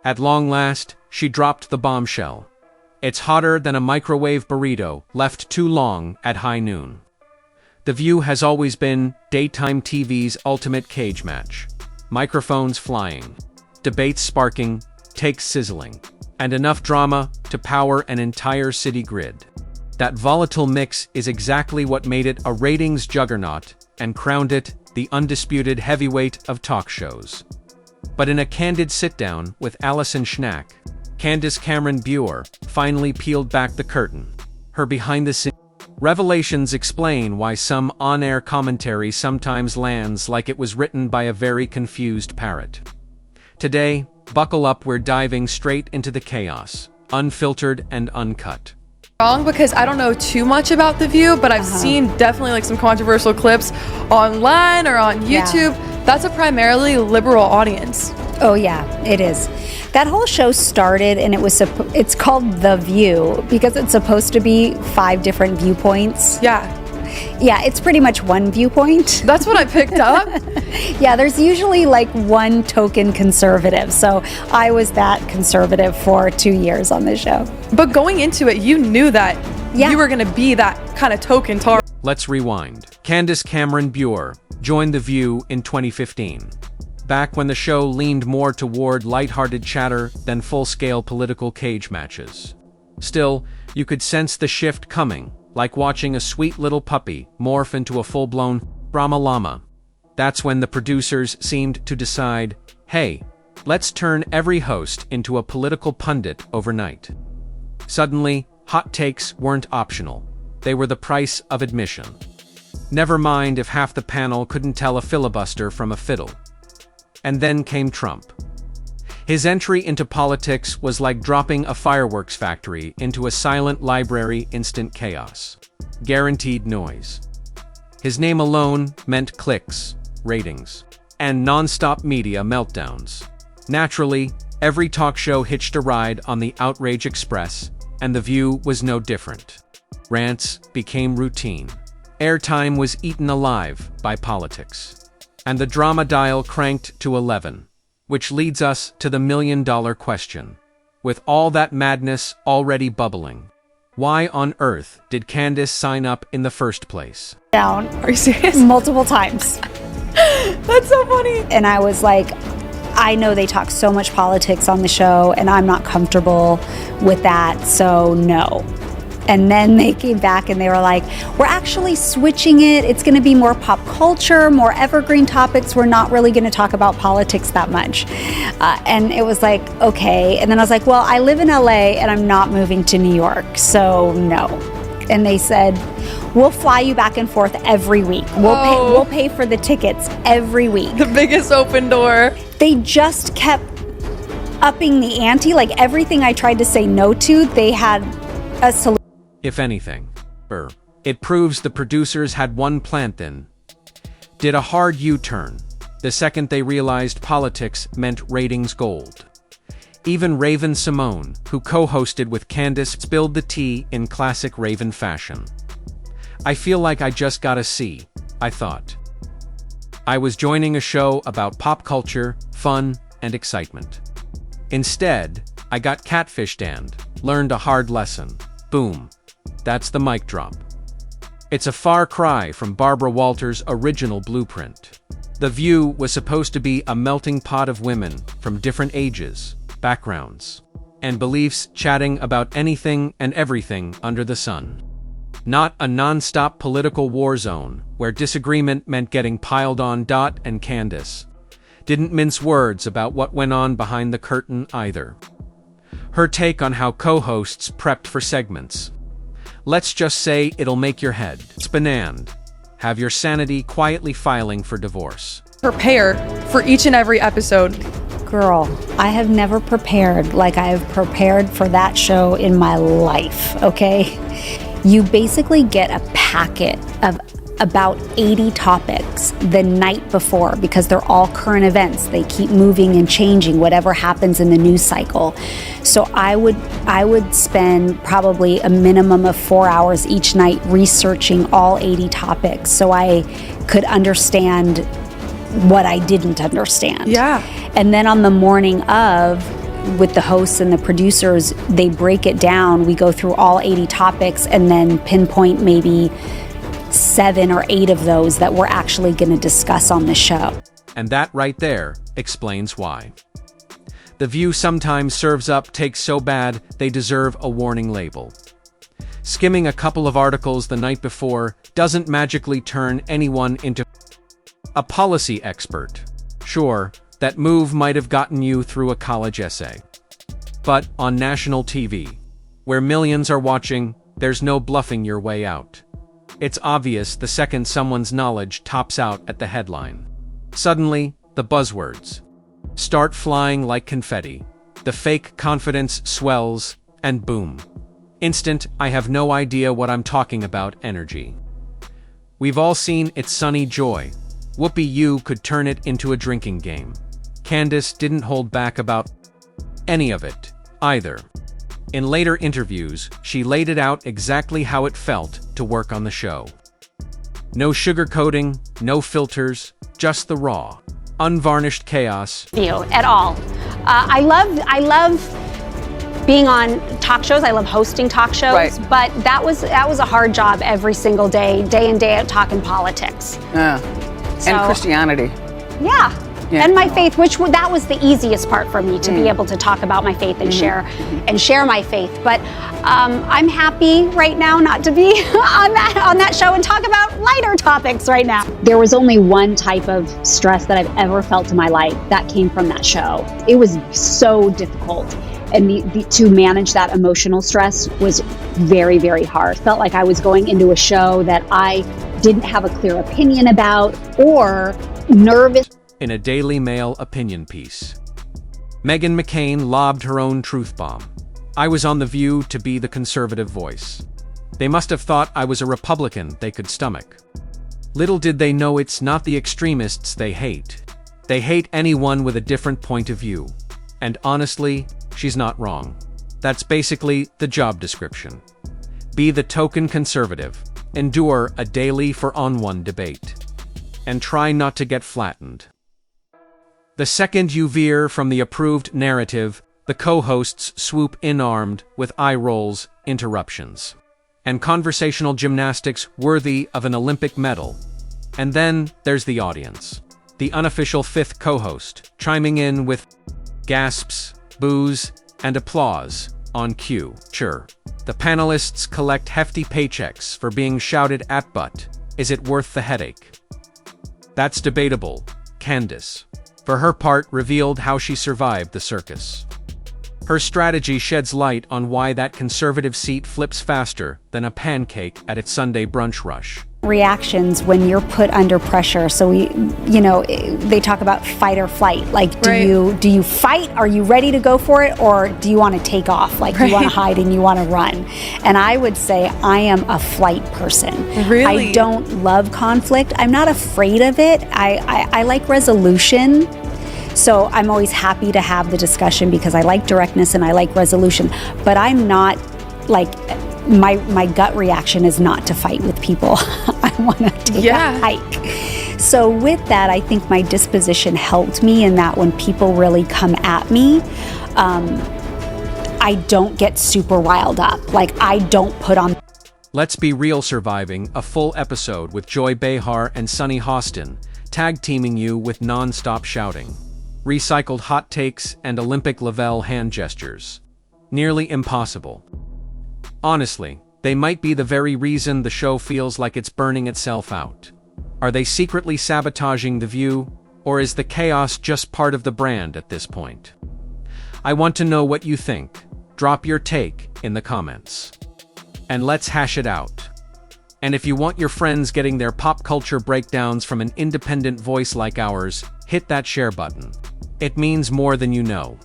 At long last, she dropped the bombshell. It's hotter than a microwave burrito left too long at high noon. The View has always been daytime TV's ultimate cage match. Microphones flying, debates sparking, takes sizzling, and enough drama to power an entire city grid. That volatile mix is exactly what made it a ratings juggernaut and crowned it the undisputed heavyweight of talk shows. But in a candid sit-down with Alison Schnack, Candace Cameron Bure finally peeled back the curtain. Her behind-the-scenes revelations explain why some on-air commentary sometimes lands like it was written by a very confused parrot. Today, buckle up, we're diving straight into the chaos, unfiltered and uncut. Wrong, because I don't know too much about The View, but I've seen definitely like some controversial clips online or on YouTube. That's a primarily liberal audience. Oh yeah, it is. That whole show started and it's called The View because it's supposed to be 5 different viewpoints. Yeah, it's pretty much one viewpoint. that's what I picked up. Yeah, there's usually like one token conservative. So I was that conservative for 2 years on this show. But going into it, you knew that you were going to be that kind of token tar. Let's rewind. Candace Cameron Bure joined The View in 2015, back when the show leaned more toward lighthearted chatter than full-scale political cage matches. Still, you could sense the shift coming, like watching a sweet little puppy morph into a full-blown Brahma llama. That's when the producers seemed to decide, hey, let's turn every host into a political pundit overnight. Suddenly, hot takes weren't optional. They were the price of admission. Never mind if half the panel couldn't tell a filibuster from a fiddle. And then came Trump. His entry into politics was like dropping a fireworks factory into a silent library, instant chaos. Guaranteed noise. His name alone meant clicks, ratings, and non-stop media meltdowns. Naturally, every talk show hitched a ride on the outrage express, and The View was no different. Rants became routine. Airtime was eaten alive by politics. And the drama dial cranked to 11, which leads us to the million-dollar question. With all that madness already bubbling, why on earth did Candace sign up in the first place? Down. Are you serious? Multiple times. That's so funny. And I was like, I know they talk so much politics on the show and I'm not comfortable with that, so no. And then they came back and they were like, we're actually switching it. It's going to be more pop culture, more evergreen topics. We're not really going to talk about politics that much. And it was like, okay. And then I was like, well, I live in LA and I'm not moving to New York, so no. And they said, we'll fly you back and forth every week. We'll pay for the tickets every week. The biggest open door. They just kept upping the ante. Like everything I tried to say no to, they had a solution. If anything, it proves the producers had one plant then. Did a hard U-turn the second they realized politics meant ratings gold. Even Raven Simone, who co-hosted with Candace, spilled the tea in classic Raven fashion. I feel like I just got a C, I thought. I was joining a show about pop culture, fun, and excitement. Instead, I got catfished and learned a hard lesson. Boom. That's the mic drop. It's a far cry from Barbara Walters' original blueprint. The View was supposed to be a melting pot of women from different ages, backgrounds, and beliefs chatting about anything and everything under the sun. Not a non-stop political war zone where disagreement meant getting piled on. And Candace didn't mince words about what went on behind the curtain either. Her take on how co-hosts prepped for segments. Let's just say it'll make your head spin. Have your sanity quietly filing for divorce. Prepare for each and every episode. Girl, I have never prepared like I have prepared for that show in my life, okay? You basically get a packet of about 80 topics the night before because they're all current events. They keep moving and changing, whatever happens in the news cycle. So I would spend probably a minimum of 4 hours each night researching all 80 topics so I could understand what I didn't understand. Yeah. And then on the morning of, with the hosts and the producers, they break it down. We go through all 80 topics and then pinpoint maybe 7 or 8 of those that we're actually going to discuss on the show. And that right there explains why. The View sometimes serves up takes so bad they deserve a warning label. Skimming a couple of articles the night before doesn't magically turn anyone into a policy expert. Sure, that move might have gotten you through a college essay. But on national TV, where millions are watching, there's no bluffing your way out. It's obvious the second someone's knowledge tops out at the headline. Suddenly, the buzzwords start flying like confetti. The fake confidence swells, and boom. Instant, I have no idea what I'm talking about energy. We've all seen It's Sunny Joy. Whoopi U could turn it into a drinking game. Candace didn't hold back about any of it, either. In later interviews, she laid it out exactly how it felt to work on the show. No sugarcoating, no filters, just the raw, unvarnished chaos. View at all. I love being on talk shows. I love hosting talk shows, Right. but that was a hard job every single day in, day out, talking politics. And Christianity. Yeah. Yeah. And my faith, that was the easiest part for me, to be able to talk about my faith and share my faith. But I'm happy right now not to be on that show and talk about lighter topics right now. There was only one type of stress that I've ever felt in my life that came from that show. It was so difficult. And to manage that emotional stress was very, very hard. Felt like I was going into a show that I didn't have a clear opinion about, or nervous. In a Daily Mail opinion piece, Meghan McCain lobbed her own truth bomb. I was on The View to be the conservative voice. They must have thought I was a Republican they could stomach. Little did they know it's not the extremists they hate. They hate anyone with a different point of view. And honestly, she's not wrong. That's basically the job description. Be the token conservative, endure a daily for-on-one debate, and try not to get flattened. The second you veer from the approved narrative, the co-hosts swoop in armed with eye rolls, interruptions, and conversational gymnastics worthy of an Olympic medal. And then there's the audience, the unofficial fifth co-host, chiming in with gasps, boos, and applause on cue. Sure, the panelists collect hefty paychecks for being shouted at, but is it worth the headache? That's debatable. Candace, for her part, revealed how she survived the circus. Her strategy sheds light on why that conservative seat flips faster than a pancake at its Sunday brunch rush. Reactions when you're put under pressure. So they talk about fight or flight. Like, do you fight? Are you ready to go for it? Or do you want to take off? Like, you want to hide and you want to run? And I would say I am a flight person. Really? I don't love conflict. I'm not afraid of it. I like resolution. So I'm always happy to have the discussion because I like directness and I like resolution. But I'm not like, my gut reaction is not to fight with people. I want to take a hike. So with that, I think my disposition helped me in that when people really come at me, I don't get super riled up. Like, I don't put on. Let's Be Real surviving a full episode with Joy Behar and Sunny Hostin, tag-teaming you with non-stop shouting, recycled hot takes, and Olympic level hand gestures. Nearly impossible. Honestly, they might be the very reason the show feels like it's burning itself out. Are they secretly sabotaging The View, or is the chaos just part of the brand at this point? I want to know what you think. Drop your take in the comments. And let's hash it out. And if you want your friends getting their pop culture breakdowns from an independent voice like ours, hit that share button. It means more than you know.